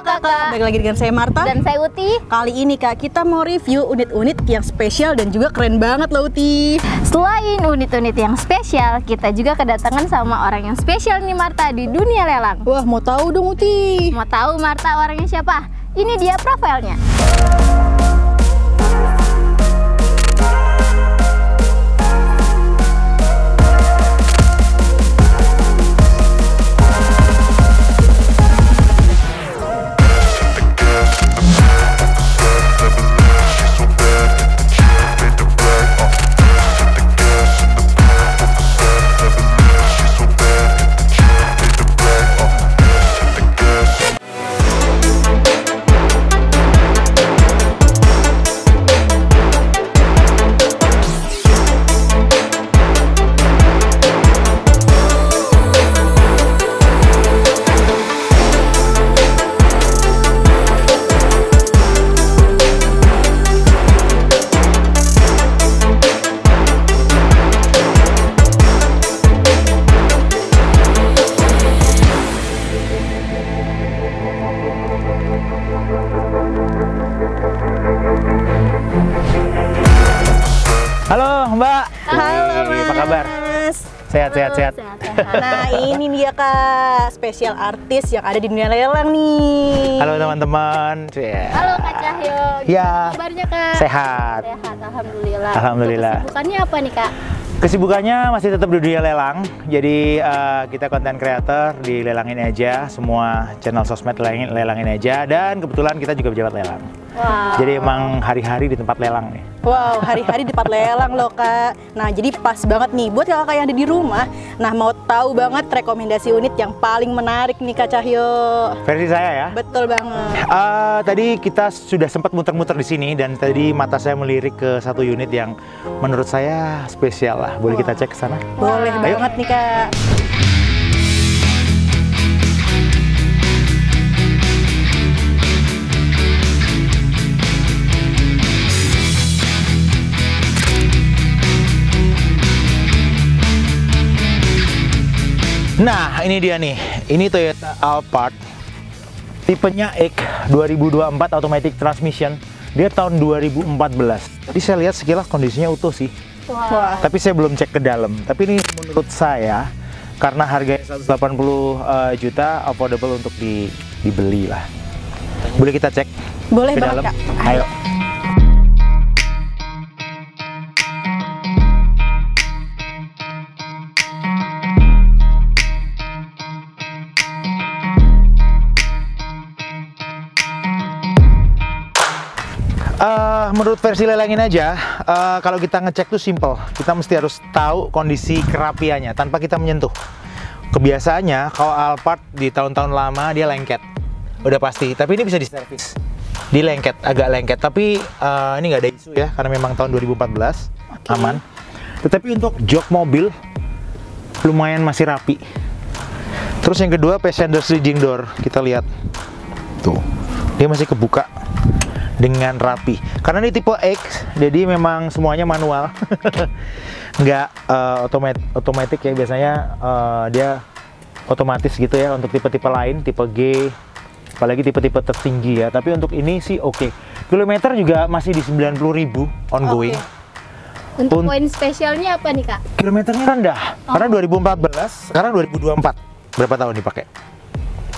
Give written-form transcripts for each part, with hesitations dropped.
kakak. Balik lagi dengan saya Marta Dan saya Uti. Kali ini Kak, kita mau review unit-unit yang spesial dan juga keren banget loh Uti. Selain unit-unit yang spesial, kita juga kedatangan sama orang yang spesial nih Marta di dunia lelang. Wah, mau tahu dong Uti. Mau tahu Marta orangnya siapa? Ini dia profilnya. Halo Mbak. Halo Mas. Apa kabar? Sehat. Nah ini dia Kak, spesial artis yang ada di dunia lelang nih. Halo teman-teman. Halo Kak Cahyo. Ya. Kabarnya Kak? Sehat. Sehat, alhamdulillah. Alhamdulillah. Untuk kesibukannya apa nih Kak? Kesibukannya masih tetap di dunia lelang. Jadi kita konten creator di Lelangin Aja. Semua channel sosmed lelangin aja. Dan kebetulan kita juga pejabat lelang. Wow. Jadi emang hari-hari di tempat lelang nih. Wow, hari-hari di tempat lelang loh Kak. Nah jadi pas banget nih buat kakak yang ada di rumah. Nah mau tahu banget rekomendasi unit yang paling menarik nih Kak Cahyo. Versi saya ya. Betul banget. Tadi kita sudah sempat muter-muter di sini dan tadi mata saya melirik ke satu unit yang menurut saya spesial lah. Boleh kita cek ke sana? Boleh Ayo. banget nih Kak. Nah, ini dia nih. Ini Toyota Alphard. Tipenya X 2024 automatic transmission. Dia tahun 2014. Tadi saya lihat sekilas kondisinya utuh sih. Wah. Tapi saya belum cek ke dalam. Tapi ini menurut saya karena harganya 180 juta affordable untuk dibeli lah. Boleh kita cek Boleh ke banget dalam? Kak. Ayo. Menurut versi Lelangin Aja, kalau kita ngecek tuh simple. Kita mesti harus tahu kondisi kerapiannya tanpa kita menyentuh. Kebiasaannya kalau Alphard di tahun-tahun lama dia lengket, udah pasti. Tapi ini bisa diservis, di lengket, agak lengket. Tapi ini nggak ada isu ya, karena memang tahun 2014 aman. Tetapi untuk jok mobil lumayan masih rapi. Terus yang kedua passenger sliding door, kita lihat tuh, dia masih kebuka dengan rapi. Karena ini tipe X, jadi memang semuanya manual, nggak otomatis ya. Biasanya dia otomatis gitu ya untuk tipe-tipe lain, tipe G, apalagi tipe-tipe tertinggi ya. Tapi untuk ini sih oke. Kilometer juga masih di 90.000 ongoing. Untuk poin spesialnya apa nih Kak? Kilometernya rendah, karena 2014, sekarang 2024. Berapa tahun dipakai?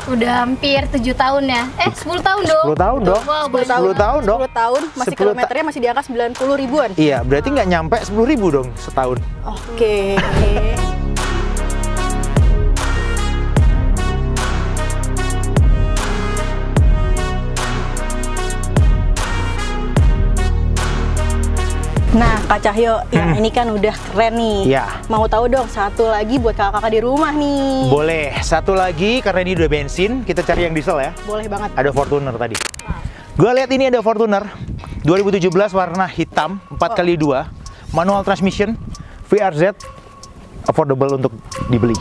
Udah hampir 7 tahun ya? 10 tahun dong? 10 tahun dong. Wow, 10 tahun dong. 10 tahun, masih 10 kilometernya masih di angka 90 ribuan. Iya, berarti nggak nyampe 10.000 dong setahun. Oke. Nah, Kak Cahyo, yang ini kan udah keren nih. Iya. Mau tahu dong satu lagi buat kakak-kakak di rumah nih. Boleh, satu lagi karena ini udah bensin, kita cari yang diesel ya. Boleh banget. Ada Fortuner tadi. Gua lihat ini ada Fortuner 2017 warna hitam 4x2, manual transmission, VRZ, affordable untuk dibeli.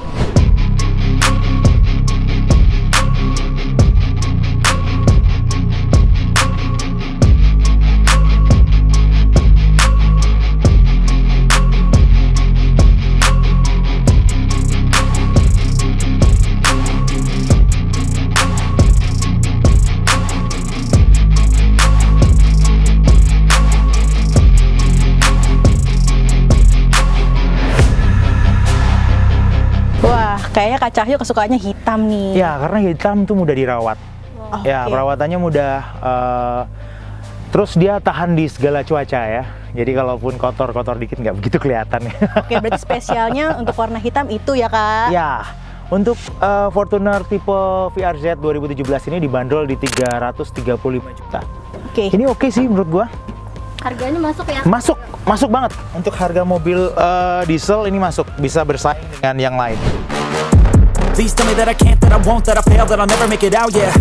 Kayaknya Kak Cahyo kesukaannya hitam nih. Ya, karena hitam tuh mudah dirawat. Ya, Oke. perawatannya mudah. Terus dia tahan di segala cuaca ya. Jadi kalaupun kotor-kotor dikit nggak begitu kelihatan ya. Oke, berarti spesialnya untuk warna hitam itu ya Kak? Ya, untuk Fortuner tipe VRZ 2017 ini dibanderol di 335 juta. Oke. Ini oke sih menurut gua. Harganya masuk ya? Masuk banget. Untuk harga mobil diesel ini masuk, bisa bersaing dengan yang lain. Please tell me that I can't, that I won't, that I fail, that I'll never make it out, yeah.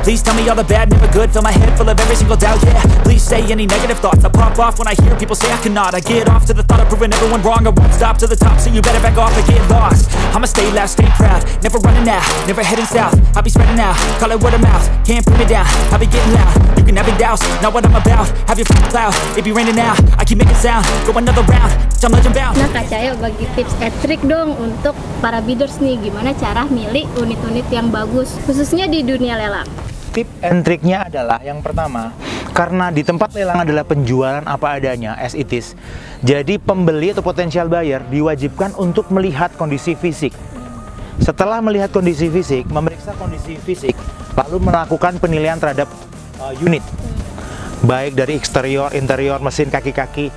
Please tell me all the bad, never good, fill my head full of every single doubt, yeah. Please say any negative thoughts, I pop off when I hear people say I cannot. I get off to the thought of proving everyone wrong, I won't stop to the top, so you better back off and get lost. I'ma stay loud, stay proud, never running out, never heading south. I'll be spreading out, call it word of mouth, can't put me down, I'll be getting loud. You can have it douse, not what I'm about, have your f***ing cloud, it be raining now, I keep making sound, go another round, I'm legend bound. Nah Kak Cahyo, bagi tips and trik dong untuk para bidders nih, gimana cara milih unit-unit yang bagus, khususnya di dunia lelang. Tip and triknya adalah yang pertama, karena di tempat lelang adalah penjualan apa adanya as it is. Jadi pembeli atau potensial buyer diwajibkan untuk melihat kondisi fisik. Setelah melihat kondisi fisik, memeriksa kondisi fisik, lalu melakukan penilaian terhadap unit. Baik dari eksterior, interior, mesin, kaki-kaki.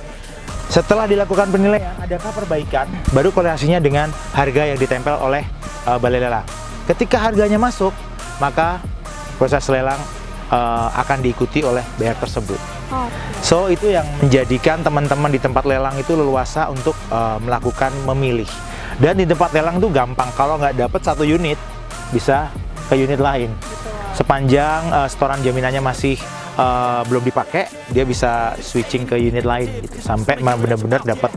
Setelah dilakukan penilaian, adakah perbaikan, baru korelasinya dengan harga yang ditempel oleh balai lelang. Ketika harganya masuk, maka proses lelang akan diikuti oleh buyer tersebut. So itu yang menjadikan teman-teman di tempat lelang itu leluasa untuk melakukan memilih. Dan di tempat lelang tuh gampang, kalau nggak dapat satu unit bisa ke unit lain. Sepanjang setoran jaminannya masih belum dipakai, dia bisa switching ke unit lain gitu, sampai benar-benar dapat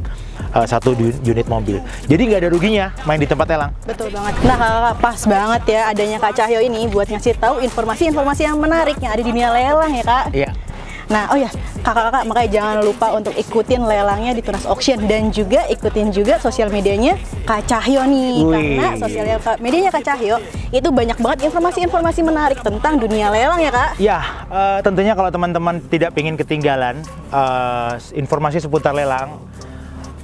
satu unit mobil. Jadi nggak ada ruginya main di tempat lelang. Betul banget. Nah Kakak, pas banget ya adanya Kak Cahyo ini buat ngasih tahu informasi-informasi yang menarik yang ada di dunia lelang ya Kak. Iya. Nah, oh ya, kakak-kakak makanya jangan lupa untuk ikutin lelangnya di Tunas Auction dan juga ikutin juga sosial medianya Kak Cahyo nih. Wih. Karena sosial medianya Kak Cahyo itu banyak banget informasi-informasi menarik tentang dunia lelang ya Kak. Ya, tentunya kalau teman-teman tidak ingin ketinggalan informasi seputar lelang,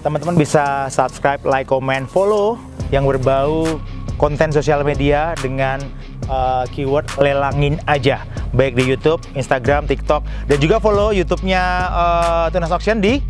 teman-teman bisa subscribe, like, comment, follow yang berbau konten sosial media dengan keyword lelangin aja, baik di YouTube, Instagram, TikTok, dan juga follow YouTube-nya Tunas Auction di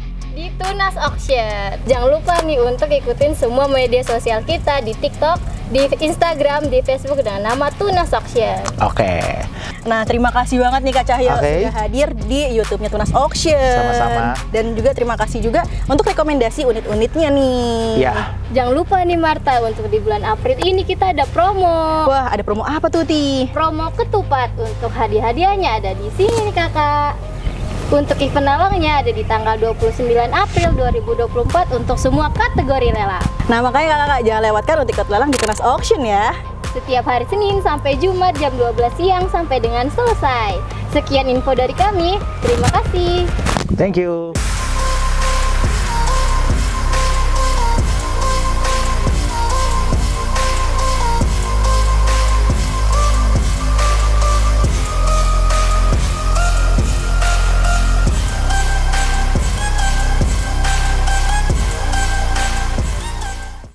Tunas Auction. Jangan lupa nih untuk ikutin semua media sosial kita di TikTok, di Instagram, di Facebook dengan nama Tunas Auction. Oke. Nah, terima kasih banget nih Kak Cahyo Oke. sudah hadir di YouTube-nya Tunas Auction. Sama-sama. Dan juga terima kasih juga untuk rekomendasi unit-unitnya nih. Ya. Jangan lupa nih Marta, untuk di bulan April ini kita ada promo. Wah, ada promo apa tuh Ti? Promo ketupat. Untuk hadiah-hadiahnya ada di sini nih Kakak. Untuk event lelangnya ada di tanggal 29 April 2024 untuk semua kategori lelang. Nah, makanya kakak jangan lewatkan untuk ikut lelang di Tunas Auction ya. Setiap hari Senin sampai Jumat jam 12 siang sampai dengan selesai. Sekian info dari kami. Terima kasih. Thank you.